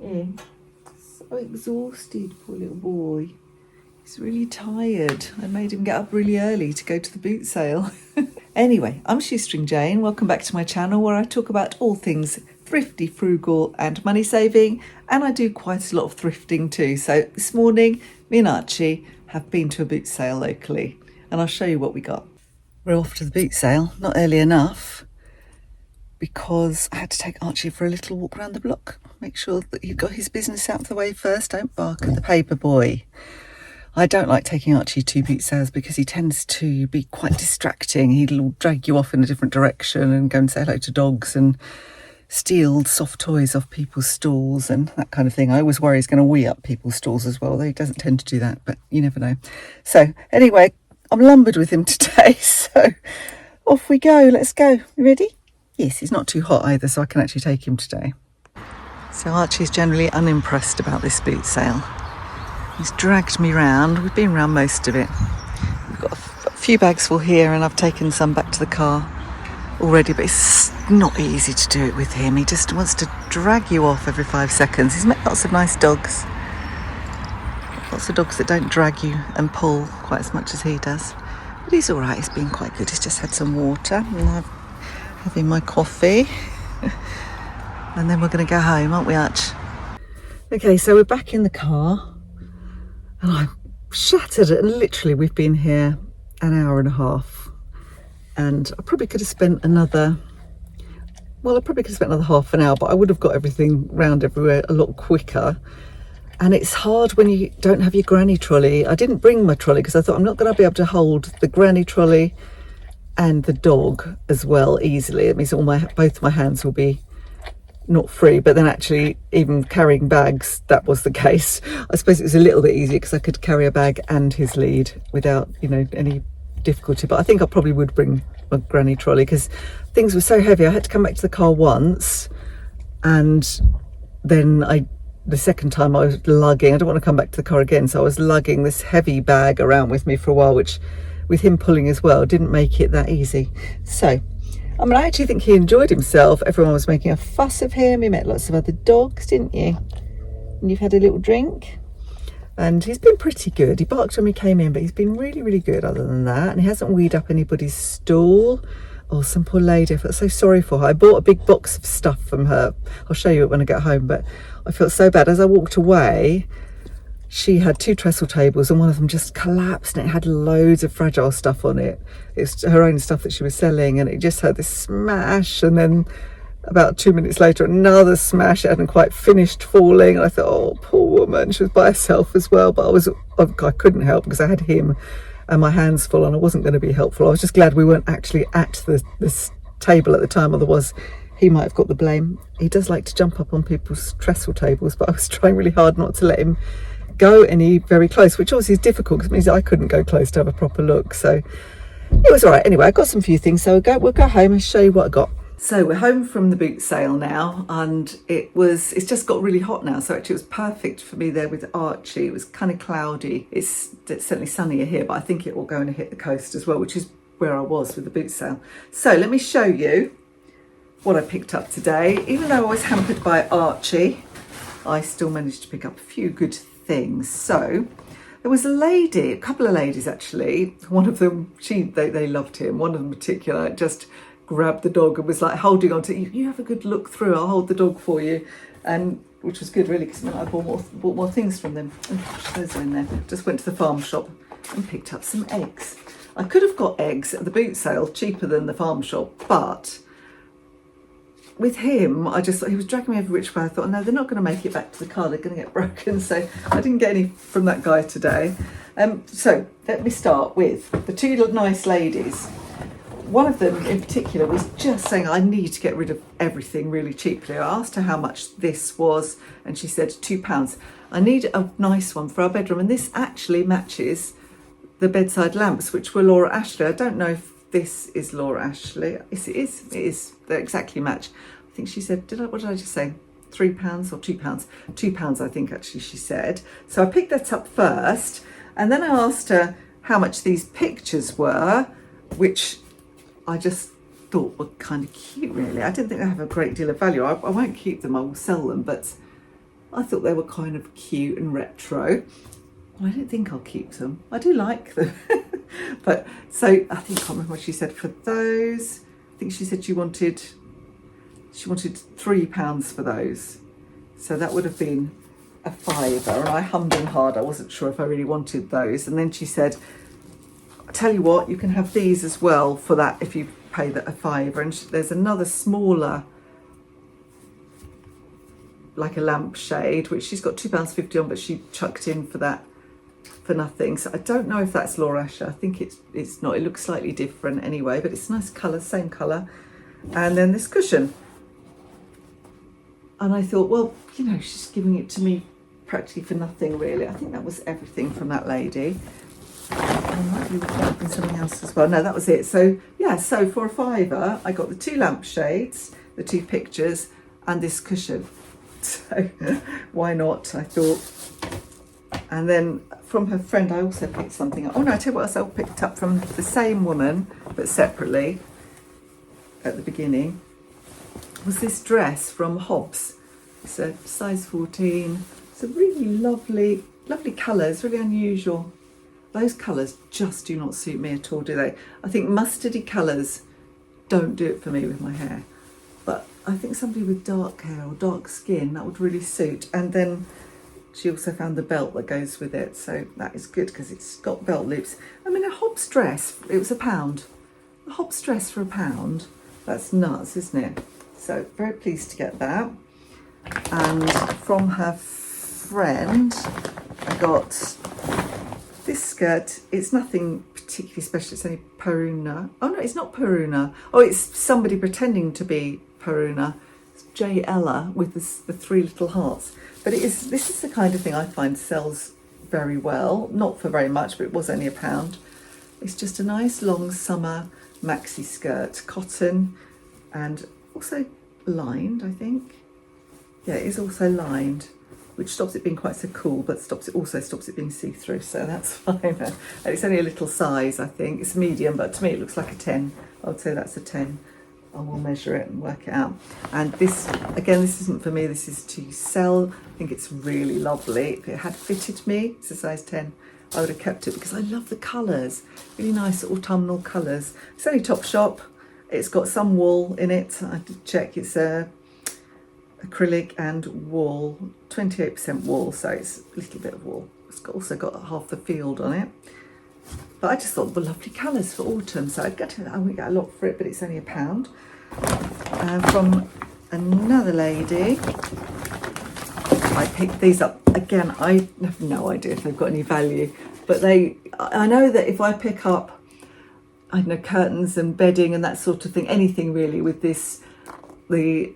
in. So exhausted, poor little boy. He's really tired. I made him get up really early to go to the boot sale. Anyway, I'm Shoestring Jane. Welcome back to my channel where I talk about all things thrifty, frugal and money saving, and I do quite a lot of thrifting too. So this morning, me and Archie have been to a boot sale locally and I'll show you what we got. We're off to the boot sale, not early enough, because I had to take Archie for a little walk around the block. Make sure that he got his business out of the way first. Don't bark at the paper boy. I don't like taking Archie to boot sales because he tends to be quite distracting. He'll drag you off in a different direction and go and say hello to dogs and steal soft toys off people's stalls and that kind of thing. I always worry he's going to wee up people's stalls as well, though he doesn't tend to do that, but you never know. So anyway, I'm lumbered with him today, so off we go. Let's go. You ready? Yes, he's not too hot either, so I can actually take him today. So Archie's generally unimpressed about this boot sale. He's dragged me round. We've been round most of it. We've got a few bags full here and I've taken some back to the car already, but it's not easy to do it with him. He just wants to drag you off every 5 seconds. He's met lots of nice dogs. Lots of dogs that don't drag you and pull quite as much as he does. But he's all right. He's been quite good. He's just had some water and I'm having my coffee. And then we're going to go home, aren't we, Arch? Okay, so we're back in the car. And I'm shattered, and literally we've been here an hour and a half. And I probably could have spent another half an hour, but I would have got everything round everywhere a lot quicker. And it's hard when you don't have your granny trolley. I didn't bring my trolley because I thought I'm not going to be able to hold the granny trolley and the dog as well easily. It means both my hands will be not free, but then actually even carrying bags, that was the case. I suppose it was a little bit easier because I could carry a bag and his lead without, any difficulty. But I think I probably would bring my granny trolley because things were so heavy. I had to come back to the car once, and then the second time I was lugging. I don't want to come back to the car again, so I was lugging this heavy bag around with me for a while, which with him pulling as well didn't make it that easy. So I actually think he enjoyed himself. Everyone was making a fuss of him. He met lots of other dogs, didn't you? And you've had a little drink. And he's been pretty good. He barked when we came in, but he's been really, really good other than that. And he hasn't weed up anybody's stall. Oh, some poor lady. I felt so sorry for her. I bought a big box of stuff from her. I'll show you it when I get home. But I felt so bad. As I walked away, she had 2 trestle tables and one of them just collapsed and it had loads of fragile stuff on it. It's her own stuff that she was selling, and it just had this smash, and then about 2 minutes later another smash. It hadn't quite finished falling, and I thought, oh, poor woman. She was by herself as well, but I couldn't help because I had him and my hands full and I wasn't going to be helpful. I was just glad we weren't actually at this table at the time, otherwise he might have got the blame. He does like to jump up on people's trestle tables, but I was trying really hard not to let him go any very close, which obviously is difficult because it means I couldn't go close to have a proper look. So it was all right. Anyway, I got some few things, so we'll go home and show you what I got. So we're home from the boot sale now, and it's just got really hot now, so actually it was perfect for me there with Archie. It was kind of cloudy. It's certainly sunnier here, but I think it will go and hit the coast as well, which is where I was with the boot sale. So let me show you what I picked up today. Even though I was hampered by Archie, I still managed to pick up a few good things. So there was a couple of ladies actually. One of them, they loved him. One of them in particular just grabbed the dog and was like holding on to it. You have a good look through, I'll hold the dog for you. And which was good really, because I bought more things from them. And gosh, those are in there. Just went to the farm shop and picked up some eggs. I could have got eggs at the boot sale cheaper than the farm shop, but with him, he was dragging me every which way. I thought, no, they're not going to make it back to the car. They're going to get broken. So I didn't get any from that guy today. So let me start with the 2 nice ladies. One of them in particular was just saying, I need to get rid of everything really cheaply. I asked her how much this was, and she said £2. I need a nice one for our bedroom. And this actually matches the bedside lamps, which were Laura Ashley. I don't know if this is Laura Ashley. Yes, it is. It is. They exactly match. I think she said, what did I just say? £3 or £2? £2, I think actually she said. So I picked that up first, and then I asked her how much these pictures were, which I just thought were kind of cute really. I didn't think they have a great deal of value. I won't keep them, I will sell them, but I thought they were kind of cute and retro. Well, I don't think I'll keep them. I do like them. But so I think, I can't remember what she said for those. I think she said she wanted £3 for those. So that would have been a fiver. And I hummed and hawed. I wasn't sure if I really wanted those. And then she said, I tell you what, you can have these as well for that if you pay that a fiver. And there's another smaller, like a lampshade, which she's got £2.50 on, but she chucked in for that for nothing. So I don't know if that's Laurasia. I think it's not. It looks slightly different anyway, but it's a nice colour, same colour. And then this cushion. And I thought, well, you know, she's giving it to me practically for nothing, really. I think that was everything from that lady. I might be looking something else as well. No, that was it. So yeah, so for a fiver, I got the 2 lampshades, the 2 pictures, and this cushion. So why not? I thought. And then from her friend, I also picked something up. Oh no, I tell you what else I picked up from the same woman, but separately at the beginning, was this dress from Hobbs. It's a size 14. It's a really lovely colours, really unusual. Those colours just do not suit me at all, do they? I think mustardy colours don't do it for me with my hair. But I think somebody with dark hair or dark skin, that would really suit. And then she also found the belt that goes with it. So that is good because it's got belt loops. I mean, a Hobbs dress, it was £1. A Hobbs dress for £1, that's nuts, isn't it? So very pleased to get that. And from her friend, I got this skirt. It's nothing particularly special. It's only Peruna. Oh no, it's not Peruna. Oh, it's somebody pretending to be Peruna. It's J. Ella with the 3 little hearts. But this is the kind of thing I find sells very well. Not for very much, but it was only £1. It's just a nice long summer maxi skirt, cotton, and also lined, I think. Yeah, it is also lined, which stops it being quite so cool, but also stops it being see-through, so that's fine. And it's only a little size, I think. It's medium, but to me it looks like a 10. I would say that's a 10. I will measure it and work it out. And this, again, this isn't for me, this is to sell. I think it's really lovely. If it had fitted me, it's a size 10, I would have kept it because I love the colours. Really nice autumnal colours. It's only Topshop. It's got some wool in it. I did check. It's acrylic and wool, 28% wool, so it's a little bit of wool. It's also got half the field on it. But I just thought, well, lovely colours for autumn, so I won't get a lot for it, but it's only £1. From another lady, I picked these up. Again, I have no idea if they've got any value, but I know that if I pick up, I don't know, curtains and bedding and that sort of thing, anything really with the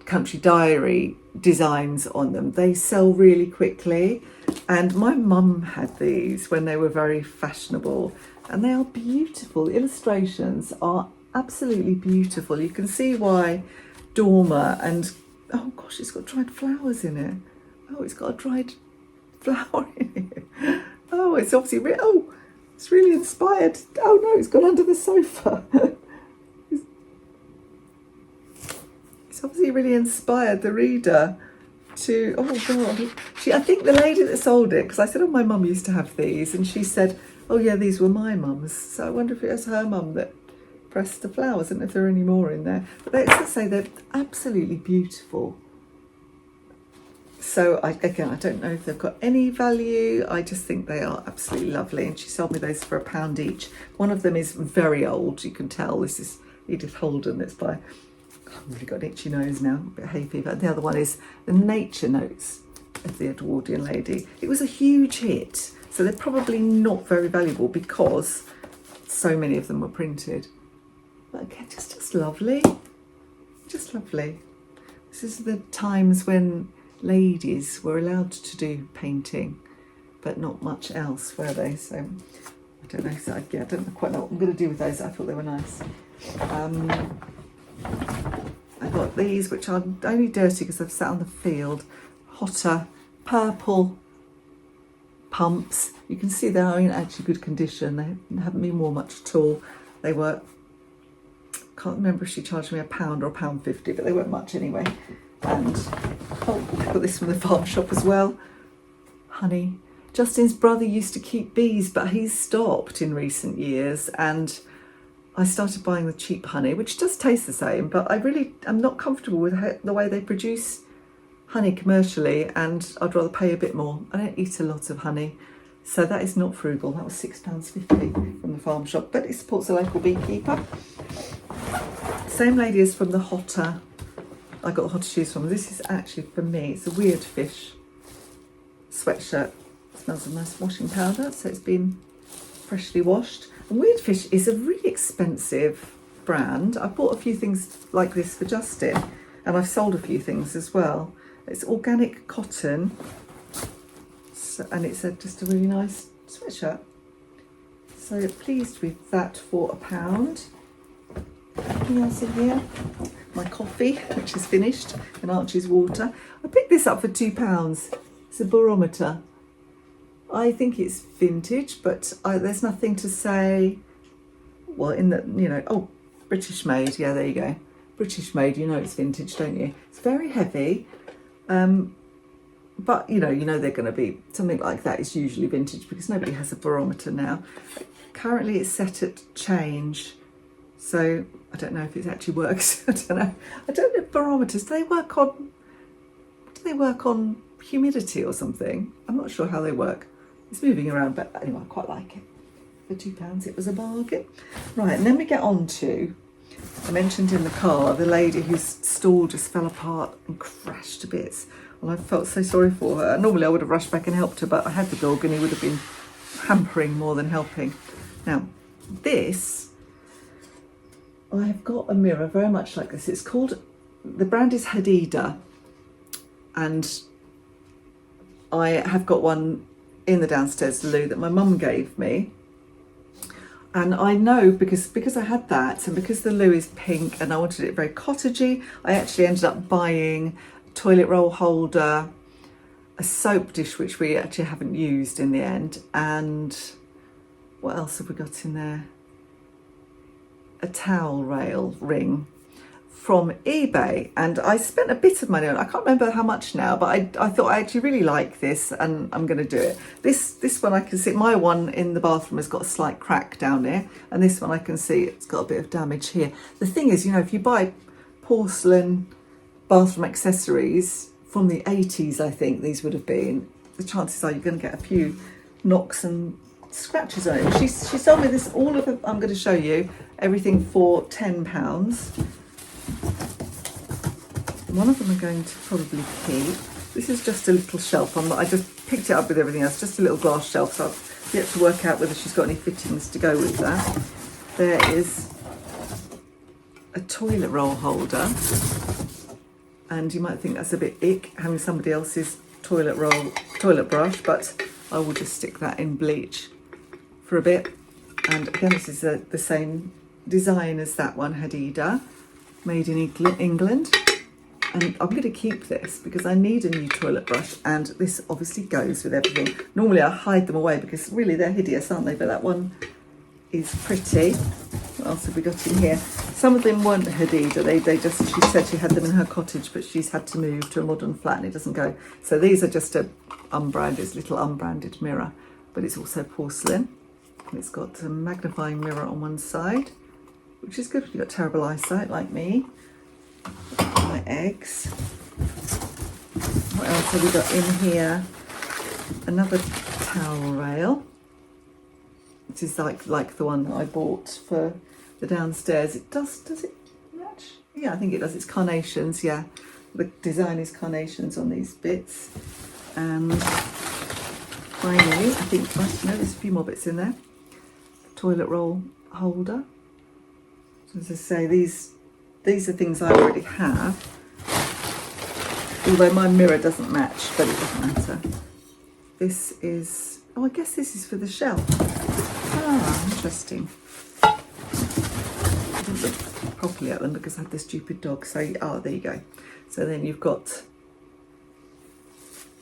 Country Diary designs on them, they sell really quickly. And my mum had these when they were very fashionable, and they are beautiful. The illustrations are absolutely beautiful. You can see why Dormer, and oh gosh, it's got dried flowers in it. Oh, it's got a dried flower in it. Oh, it's obviously it's really inspired. Oh no, it's gone under the sofa. It's obviously really inspired the reader to, oh God. I think the lady that sold it, because I said, oh, my mum used to have these, and she said, oh yeah, these were my mum's. So I wonder if it was her mum that pressed the flowers. I don't know if there are any more in there. But let's just say they're absolutely beautiful. So again, I don't know if they've got any value. I just think they are absolutely lovely. And she sold me those for £1 each. One of them is very old. You can tell this is Edith Holden. It's by, I've really got an itchy nose now, a bit hay fever. The other one is The Nature Notes of the Edwardian Lady. It was a huge hit. So they're probably not very valuable because so many of them were printed. But again, just lovely. Just lovely. This is the times when ladies were allowed to do painting, but not much else, were they? So I don't know. So I don't quite know what I'm going to do with those. I thought they were nice. I got these, which are only dirty because I've sat on the field. Hotter purple pumps. You can see they are in actually good condition. They haven't been worn much at all. They were, can't remember if she charged me £1 or £1.50, but they weren't much anyway. And oh, I've got this from the farm shop as well. Honey. Justin's brother used to keep bees, but he's stopped in recent years, and I started buying the cheap honey, which does taste the same, but I'm not comfortable with the way they produce honey commercially, and I'd rather pay a bit more. I don't eat a lot of honey, so that is not frugal. That was £6.50 from the farm shop, but it supports a local beekeeper. Same lady as from the Hotter. I got the Hotter shoes from. This is actually for me. It's a weird fish sweatshirt. It smells of nice washing powder, so it's been freshly washed. And Weird Fish is a really expensive brand. I bought a few things like this for Justin, and I've sold a few things as well. It's organic cotton, so, and it's just a really nice sweatshirt. So pleased with that for £1. Anything else in here? My coffee, which is finished, and Archie's water. I picked this up for £2. It's a barometer. I think it's vintage, but there's nothing to say, well, in the, you know, oh, British made, yeah, there you go. British made, you know it's vintage, don't you? It's very heavy, but you know they're going to be, something like that is usually vintage because nobody has a barometer now. Currently it's set at change, so I don't know if it actually works. I don't know if barometers, do they work on humidity or something? I'm not sure how they work. It's moving around, but anyway, I quite like it. For £2, it was a bargain. Right, and then we get on to, I mentioned in the car, the lady whose stall just fell apart and crashed to bits. Well, I felt so sorry for her. Normally I would have rushed back and helped her, but I had the dog and he would have been hampering more than helping. Now, this, I have got a mirror very much like this. It's called, the brand is Hadida, and I have got one in the downstairs loo that my mum gave me, and I know because I had that, and because the loo is pink and I wanted it very cottagey, I actually ended up buying a toilet roll holder, a soap dish which we actually haven't used in the end, and what else have we got in there? A towel rail ring from eBay, and I spent a bit of money on it. I can't remember how much now, but I thought I actually really like this and I'm going to do it. This one I can see, my one in the bathroom has got a slight crack down there, and this one I can see it's got a bit of damage here. The thing is, you know, if you buy porcelain bathroom accessories from the 80s, I think these would have been, the chances are you're going to get a few knocks and scratches on it. She sold me this, all of it, I'm going to show you, everything for £10. One of them I'm going to probably keep. This is just a little shelf. I just picked it up with everything else, just a little glass shelf, so I've yet to work out whether she's got any fittings to go with that. There is a toilet roll holder, and you might think that's a bit ick, having somebody else's toilet brush, but I will just stick that in bleach for a bit. And again, this is the same design as that one, Hadida, made in England. And I'm going to keep this because I need a new toilet brush, and this obviously goes with everything. Normally I hide them away because really they're hideous, aren't they? But that one is pretty. What else have we got in here? Some of them weren't Hadida. She said she had them in her cottage, but she's had to move to a modern flat and it doesn't go. So these are just a little unbranded mirror, but it's also porcelain. And it's got a magnifying mirror on one side, which is good if you've got terrible eyesight like me. My eggs. What else have we got in here? Another towel rail. It is like the one that I bought for the downstairs. It does it match? Yeah, I think it does. It's carnations, yeah. The design is carnations on these bits. And finally, I think, no, there's a few more bits in there. Toilet roll holder. So as I say, these are things I already have, although my mirror doesn't match, but it doesn't matter. This is, oh, I guess this is for the shelf. Ah, interesting. I didn't look properly at them because I had the stupid dog, so, oh, there you go. So then you've got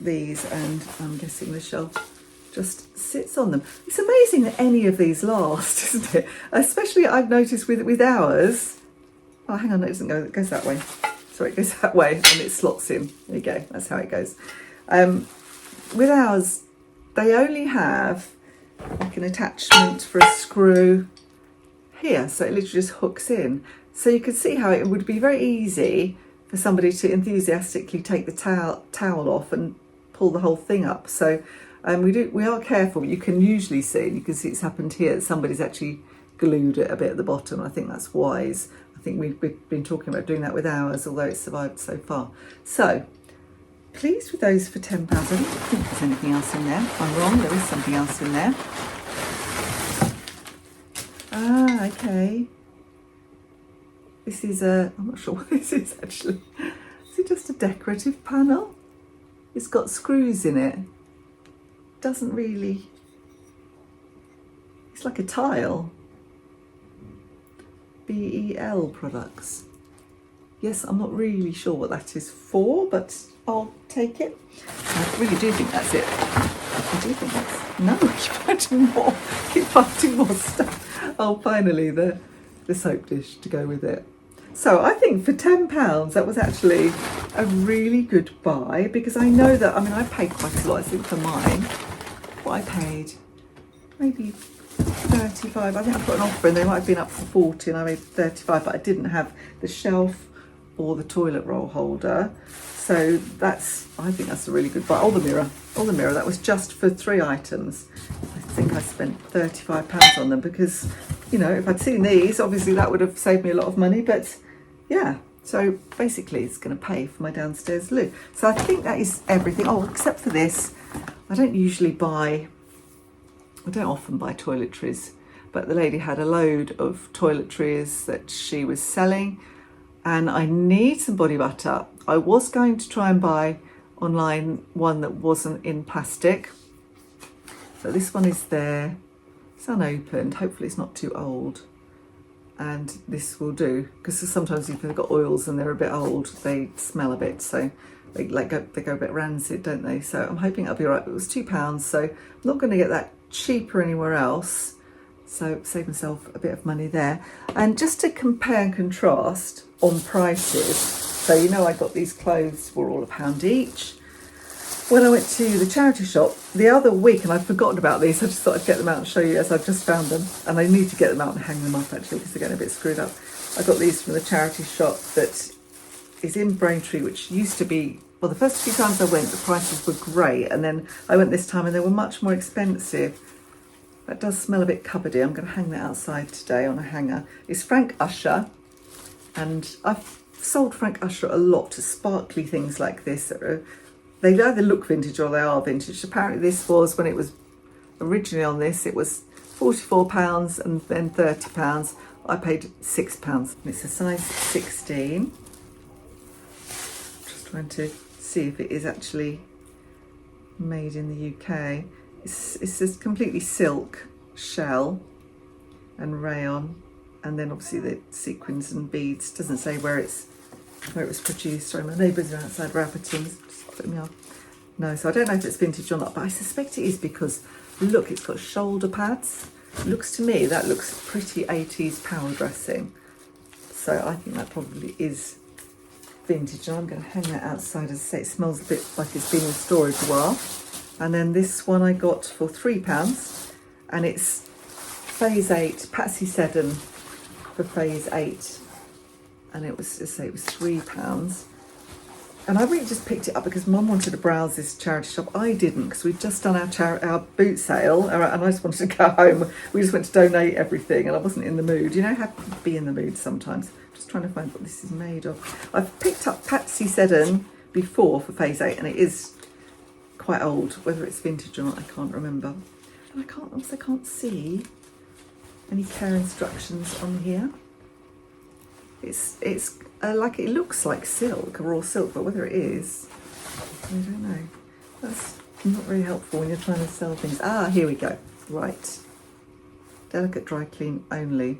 these, and I'm guessing the shelf just sits on them. It's amazing that any of these last, isn't it? Especially I've noticed with ours. Oh, hang on, it doesn't go, it goes that way. So it goes that way and it slots in. There you go, that's how it goes. With ours, they only have like an attachment for a screw here, so it literally just hooks in. So you could see how it would be very easy for somebody to enthusiastically take the towel off and pull the whole thing up. So we are careful. You can usually see, you can see it's happened here, somebody's actually glued it a bit at the bottom. I think that's wise. I think we've been talking about doing that with ours, although it's survived so far. So pleased with those for £10. I don't think there's anything else in there. If I'm wrong, there is something else in there. Ah, okay. This is I'm not sure what this is actually. Is it just a decorative panel? It's got screws in it. Doesn't really, it's like a tile. BEL products. Yes, I'm not really sure what that is for, but I'll take it. I really do think that's it. I do think that's, no, keep finding more stuff. Oh, finally the soap dish to go with it. So I think for £10 that was actually a really good buy, because I know that, I mean, I paid quite a lot, I think, for mine. What I paid, maybe 35. I think I put an offer and they might have been up for 40 and I made 35, but I didn't have the shelf or the toilet roll holder. So that's, I think that's a really good buy. Oh, the mirror, that was just for 3 items. I think I spent £35 on them because, you know, if I'd seen these, obviously that would have saved me a lot of money, but yeah. So basically it's going to pay for my downstairs loo. So I think that is everything. Oh, except for this. I don't often buy toiletries, but the lady had a load of toiletries that she was selling and I need some body butter. I was going to try and buy online one that wasn't in plastic, but this one is there. It's unopened. Hopefully it's not too old. And this will do, because sometimes if they've got oils and they're a bit old, they smell a bit, so they go a bit rancid, don't they? So I'm hoping it'll be all right. It was £2, so I'm not going to get that cheaper anywhere else, so save myself a bit of money there. And just to compare and contrast on prices, so you know I got these clothes for all £1 each. When I went to the charity shop the other week, and I'd forgotten about these, I just thought I'd get them out and show you as I've just found them. And I need to get them out and hang them up actually, because they're getting a bit screwed up. I got these from the charity shop that is in Braintree, which used to be, well, the first few times I went, the prices were great. And then I went this time and they were much more expensive. That does smell a bit cupboardy. I'm going to hang that outside today on a hanger. It's Frank Usher. And I've sold Frank Usher a lot to sparkly things like this. They either look vintage or they are vintage. Apparently this was, when it was originally on this, it was £44 and then £30. I paid £6. It's a size 16. Just trying to see if it is actually made in the UK. It's this completely silk shell and rayon, and then obviously the sequins and beads. Doesn't say where it was produced. Sorry, my neighbours are outside rabbiting. Put me off. No, so I don't know if it's vintage or not, but I suspect it is because look, it's got shoulder pads. Looks to me, that looks pretty 80s power dressing. So I think that probably is vintage, and I'm going to hang that outside. As I say, it smells a bit like it's been in storage a while. And then this one I got for £3, and it's Phase 8, Patsy Seddon for Phase 8, and it was, as I say, it was £3. And I really just picked it up because Mum wanted to browse this charity shop. I didn't, because we'd just done our boot sale, and I just wanted to go home. We just went to donate everything, and I wasn't in the mood. You know how to be in the mood sometimes. I'm just trying to find what this is made of. I've picked up Patsy Seddon before for Phase 8, and it is quite old. Whether it's vintage or not, I can't remember. And I can't see any care instructions on here. It's like, it looks like silk, raw silk, but whether it is, I don't know. That's not very helpful when you're trying to sell things. Ah, here we go. Right. Delicate dry clean only.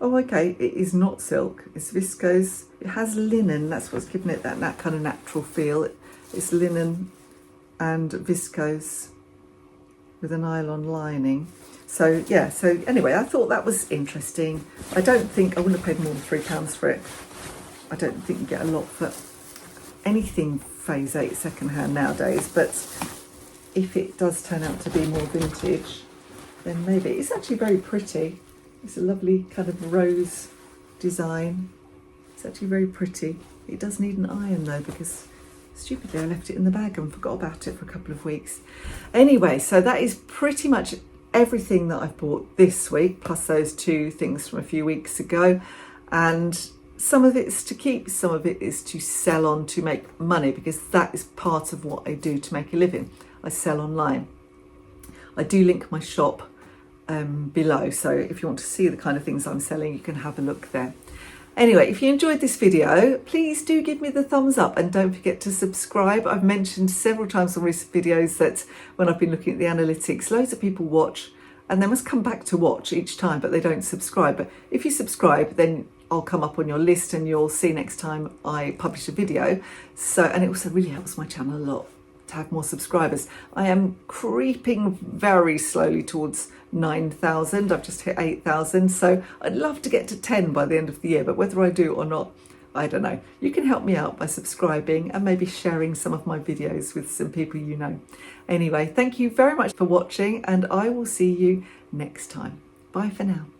Oh, okay. It is not silk. It's viscose. It has linen. That's what's giving it that kind of natural feel. It's linen and viscose with a nylon lining. So yeah, so anyway, I thought that was interesting. I don't think I wouldn't have paid more than £3 for it. I don't think you get a lot for anything phase 8 secondhand nowadays, but if it does turn out to be more vintage, then maybe. It's actually very pretty. It's a lovely kind of rose design. It's actually very pretty. It does need an iron though, because stupidly I left it in the bag and forgot about it for a couple of weeks. Anyway, so that is pretty much everything that I've bought this week, plus those 2 things from a few weeks ago. And some of it's to keep, some of it is to sell on to make money, because that is part of what I do to make a living. I sell online. I do link my shop below, so if you want to see the kind of things I'm selling, you can have a look there. Anyway, if you enjoyed this video, please do give me the thumbs up and don't forget to subscribe. I've mentioned several times on recent videos that when I've been looking at the analytics, loads of people watch and they must come back to watch each time, but they don't subscribe. But if you subscribe, then I'll come up on your list and you'll see next time I publish a video. So, and it also really helps my channel a lot to have more subscribers. I am creeping very slowly towards 9,000. I've just hit 8,000, so I'd love to get to 10 by the end of the year, but whether I do or not, I don't know. You can help me out by subscribing and maybe sharing some of my videos with some people you know. Anyway, thank you very much for watching and I will see you next time. Bye for now.